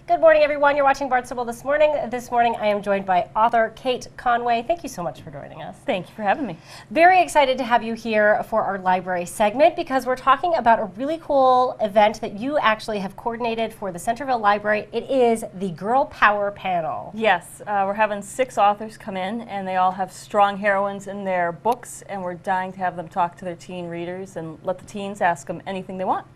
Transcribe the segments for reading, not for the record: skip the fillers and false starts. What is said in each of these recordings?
Good morning, everyone. You're watching Barnstable this morning. This morning, I am joined by author Kate Conway. Thank you so much for joining us. Thank you for having me. Very excited to have you here for our library segment because we're talking about a really cool event that you actually have coordinated for the Centerville Library. It is the Girl Power Panel. Yes, we're having 6 authors come in, and they all have strong heroines in their books, and we're dying to have them talk to their teen readers and let the teens ask them anything they want.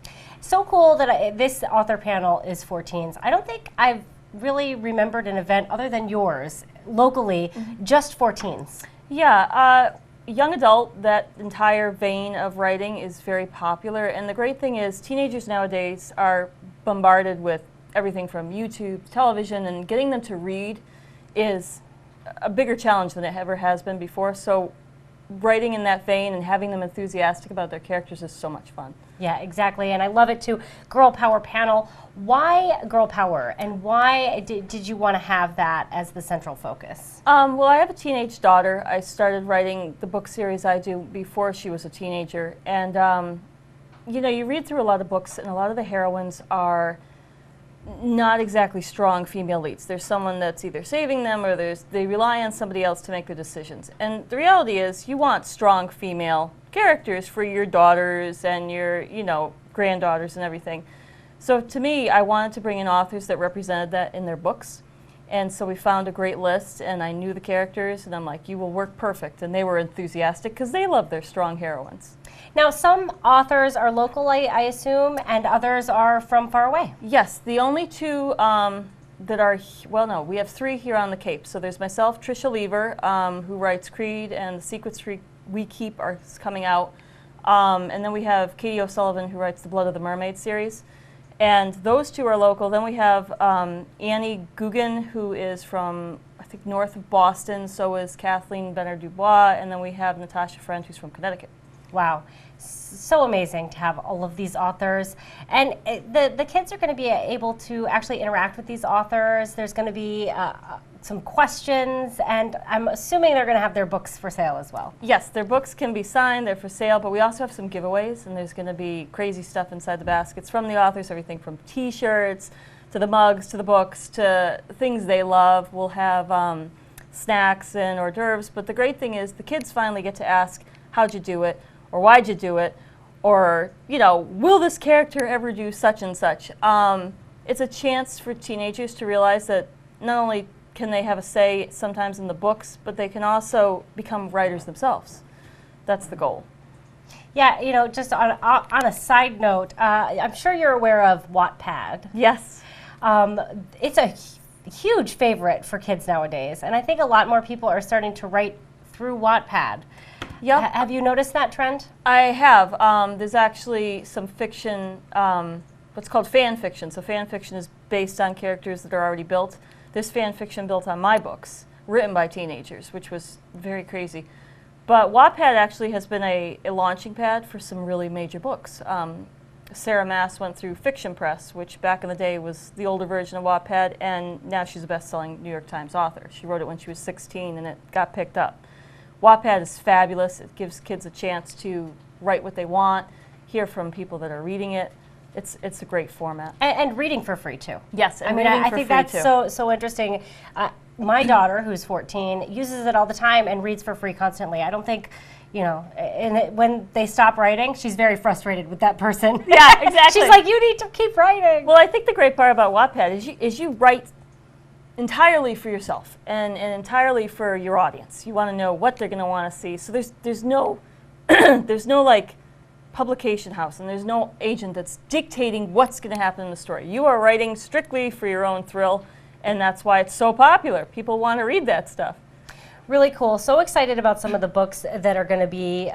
So cool that this author panel is for teens. I don't think I've really remembered an event other than yours locally just for teens. Yeah, young adult, that entire vein of writing is very popular, and the great thing is teenagers nowadays are bombarded with everything from YouTube, television, and getting them to read is a bigger challenge than it ever has been before. So writing in that vein and having them enthusiastic about their characters is so much fun. Yeah, exactly, and I love it too. Girl Power Panel. Why Girl Power, and why did you want to have that as the central focus? Well, I have a teenage daughter. I started writing the book series I do before she was a teenager, and you know, you read through a lot of books, and a lot of the heroines are not exactly strong female leads. There's someone that's either saving them or they rely on somebody else to make their decisions. And the reality is you want strong female characters for your daughters and your, you know, granddaughters and everything. So to me, I wanted to bring in authors that represented that in their books. And so we found a great list, and I knew the characters, and I'm like, you will work perfect. And they were enthusiastic because they love their strong heroines. Now, some authors are local, I assume, and others are from far away. Yes, the only two that are, well, no, we have 3 here on the Cape. So there's myself, Tricia Lever, who writes Creed, and The Secrets We Keep are coming out. And then we have Katie O'Sullivan, who writes the Blood of the Mermaid series. And those 2 are local. Then we have Annie Guggen, who is from, I think, north of Boston. So is Kathleen Benner-Dubois. And then we have Natasha Friend, who's from Connecticut. Wow, so amazing to have all of these authors. And the kids are going to be able to actually interact with these authors. There's going to be some questions, and I'm assuming they're going to have their books for sale as well. Yes, their books can be signed, they're for sale, but we also have some giveaways, and there's going to be crazy stuff inside the baskets from the authors, everything from t-shirts to the mugs to the books to things they love. We'll have snacks and hors d'oeuvres, but the great thing is the kids finally get to ask, how'd you do it? Or why'd you do it? Or, you know, will this character ever do such and such? It's a chance for teenagers to realize that not only can they have a say sometimes in the books, but they can also become writers themselves. That's the goal. Yeah, you know, just on a side note, I'm sure you're aware of Wattpad. Yes. It's a huge favorite for kids nowadays, and I think a lot more people are starting to write through Wattpad. Yep. Have you noticed that trend? I have. There's actually some fiction, what's called fan fiction. So fan fiction is based on characters that are already built. There's fan fiction built on my books, written by teenagers, which was very crazy. But Wattpad actually has been a launching pad for some really major books. Sarah Maas went through Fiction Press, which back in the day was the older version of Wattpad, and now she's a best-selling New York Times author. She wrote it when she was 16, and it got picked up. Wattpad is fabulous. It gives kids a chance to write what they want, hear from people that are reading it. It's a great format. And reading for free, too. Yes, and I mean, I think that's so interesting. My daughter, who's 14, uses it all the time and reads for free constantly. I don't think, you know, when they stop writing, she's very frustrated with that person. Yeah, exactly. She's like, you need to keep writing. Well, I think the great part about Wattpad is you write entirely for yourself and entirely for your audience. You want to know what they're going to want to see. So there's no there's no like publication house, and there's no agent that's dictating what's going to happen in the story. You are writing strictly for your own thrill, and that's why it's so popular. People want to read that stuff. Really cool. So excited about some of the books that are going to be,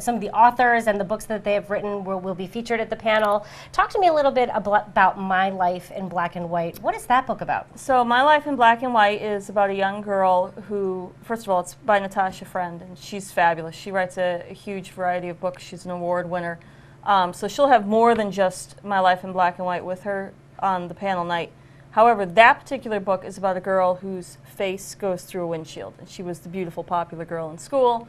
some of the authors and the books that they have written will be featured at the panel. Talk to me a little bit about My Life in Black and White. What is that book about? So My Life in Black and White is about a young girl who, first of all, it's by Natasha Friend, and she's fabulous. She writes a huge variety of books. She's an award winner. So she'll have more than just My Life in Black and White with her on the panel night. However, that particular book is about a girl whose face goes through a windshield. And she was the beautiful, popular girl in school.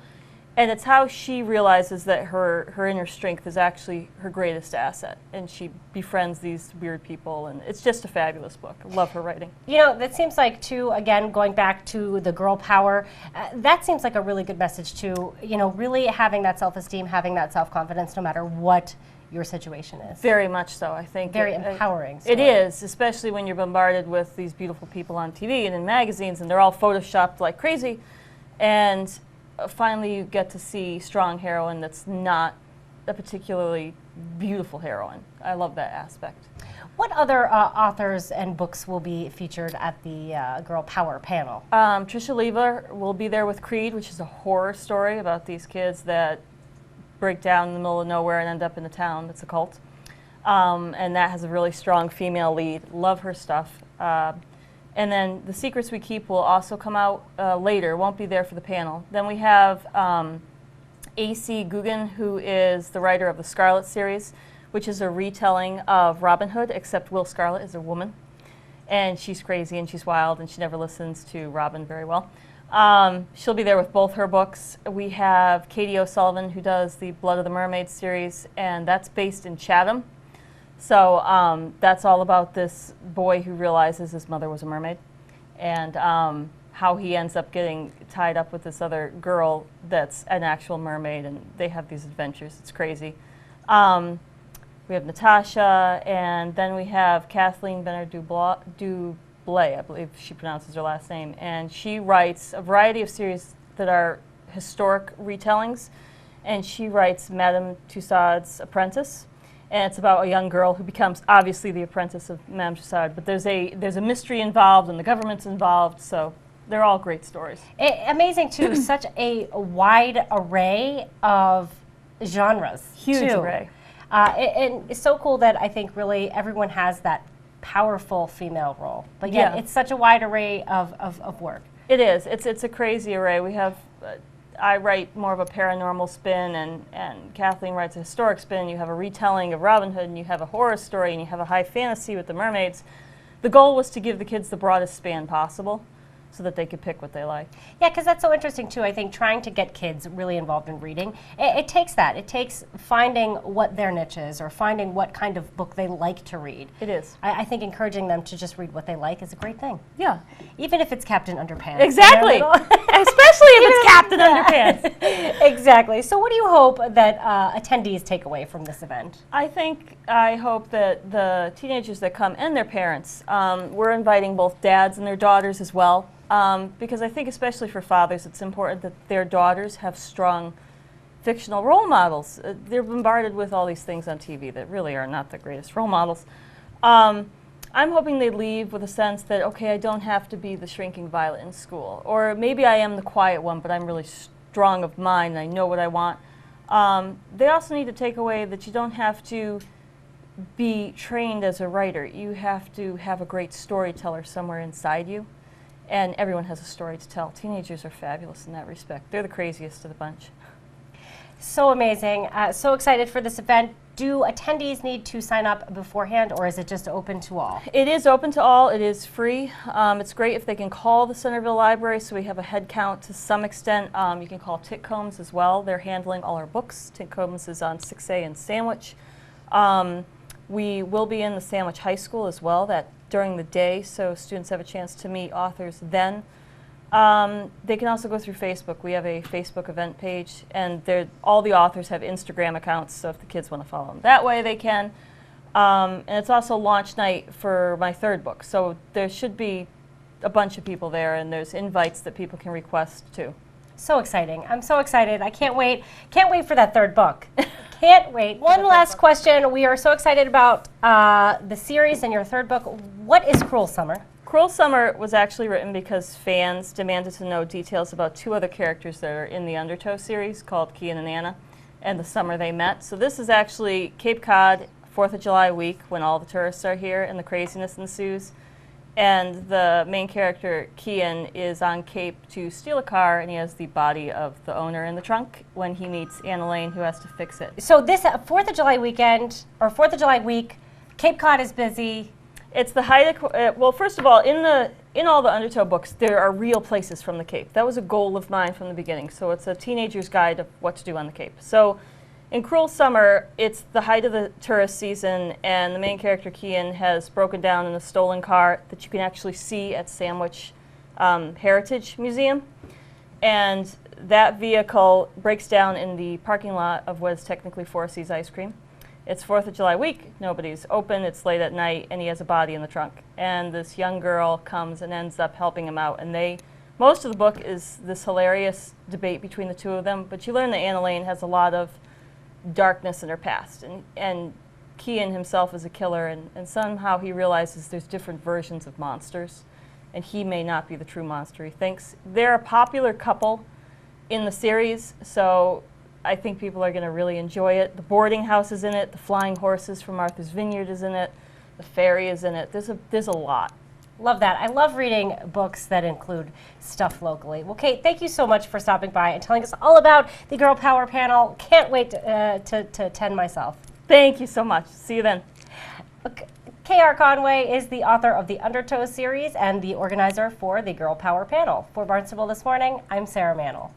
And it's how she realizes that her inner strength is actually her greatest asset, and she befriends these weird people, and it's just a fabulous book. I love her writing. You know, that seems like, too, again, going back to the girl power, that seems like a really good message, too. You know, really having that self-esteem, having that self-confidence, no matter what your situation is. Very much so, I think. Very empowering. It is, especially when you're bombarded with these beautiful people on TV and in magazines, and they're all photoshopped like crazy. And finally you get to see strong heroine that's not a particularly beautiful heroine. I love that aspect. What other authors and books will be featured at the Girl Power panel? Tricia Lever will be there with Creed, which is a horror story about these kids that break down in the middle of nowhere and end up in a town that's a cult. And that has a really strong female lead. Love her stuff. And then The Secrets We Keep will also come out later, won't be there for the panel. Then we have A.C. Guggen, who is the writer of the Scarlet series, which is a retelling of Robin Hood, except Will Scarlet is a woman. And she's crazy and she's wild and she never listens to Robin very well. She'll be there with both her books. We have Katie O'Sullivan, who does the Blood of the Mermaid series, and that's based in Chatham. So that's all about this boy who realizes his mother was a mermaid, and how he ends up getting tied up with this other girl that's an actual mermaid, and they have these adventures. It's crazy. We have Natasha, and then we have Kathleen Benner-Dublay, I believe she pronounces her last name, and she writes a variety of series that are historic retellings, and she writes Madame Tussauds Apprentice. And it's about a young girl who becomes obviously the apprentice of Madame Tussauds, but there's a mystery involved and the government's involved, so they're all great stories. Amazing too, such a wide array of genres. Huge too. array. And it's so cool that I think really everyone has that powerful female role, but yet it's such a wide array of work. It is. It's a crazy array. We have. I write more of a paranormal spin, and Kathleen writes a historic spin. You have a retelling of Robin Hood, and you have a horror story, and you have a high fantasy with the mermaids. The goal was to give the kids the broadest span possible so that they could pick what they like. Yeah, because that's so interesting too. I think trying to get kids really involved in reading, it takes that. It takes finding what their niche is or finding what kind of book they like to read. It is. I think encouraging them to just read what they like is a great thing. Yeah. Even if it's Captain Underpants. Exactly. Especially if it's Captain Underpants. Exactly. So what do you hope that attendees take away from this event? I hope that the teenagers that come and their parents, we're inviting both dads and their daughters as well. Because I think especially for fathers, it's important that their daughters have strong fictional role models. They're bombarded with all these things on TV that really are not the greatest role models. I'm hoping they leave with a sense that, okay, I don't have to be the shrinking violet in school. Or maybe I am the quiet one, but I'm really strong of mind and I know what I want. They also need to take away that you don't have to be trained as a writer. You have to have a great storyteller somewhere inside you. And everyone has a story to tell. Teenagers are fabulous in that respect. They're the craziest of the bunch. So amazing. So excited for this event. Do attendees need to sign up beforehand, or is it just open to all? It is open to all. It is free. It's great if they can call the Centerville Library, so we have a head count to some extent. You can call Titcombs as well. They're handling all our books. Titcombs is on 6A and Sandwich. We will be in the Sandwich High School as well during the day, so students have a chance to meet authors then. They can also go through Facebook. We have a Facebook event page, and all the authors have Instagram accounts, so if the kids want to follow them that way, they can. And it's also launch night for my third book, so there should be a bunch of people there, and there's invites that people can request too. So exciting. I'm so excited. I can't wait. Can't wait for that third book. Can't wait. One last question. We are so excited about the series and your third book. What is Cruel Summer? Cruel Summer was actually written because fans demanded to know details about two other characters that are in the Undertow series called Kian and Anna and the summer they met. So this is actually Cape Cod, 4th of July week when all the tourists are here and the craziness ensues. And the main character, Kian, is on Cape to steal a car, and he has the body of the owner in the trunk when he meets Anna Lane, who has to fix it. So this 4th of July weekend, or 4th of July week, Cape Cod is busy. It's the height of, well, first of all, in in all the Undertow books, there are real places from the Cape. That was a goal of mine from the beginning. So it's a teenager's guide of what to do on the Cape. So in Cruel Summer, it's the height of the tourist season, and the main character, Kian, has broken down in a stolen car that you can actually see at Sandwich Heritage Museum. And that vehicle breaks down in the parking lot of what is technically Four Seas Ice Cream. It's 4th of July week, nobody's open, it's late at night, and he has a body in the trunk. And this young girl comes and ends up helping him out. And most of the book is this hilarious debate between the two of them, but you learn that Anna Lane has a lot of darkness in her past. And Kian himself is a killer, and somehow he realizes there's different versions of monsters, and he may not be the true monster he thinks. They're a popular couple in the series, so I think people are going to really enjoy it. The boarding house is in it. The flying horses from Martha's Vineyard is in it. The ferry is in it. There's a lot. Love that. I love reading books that include stuff locally. Well, Kate, thank you so much for stopping by and telling us all about the Girl Power panel. Can't wait to attend myself. Thank you so much. See you then. Kate Conway is the author of the Undertow series and the organizer for the Girl Power panel. For Barnstable This Morning, I'm Sarah Mantle.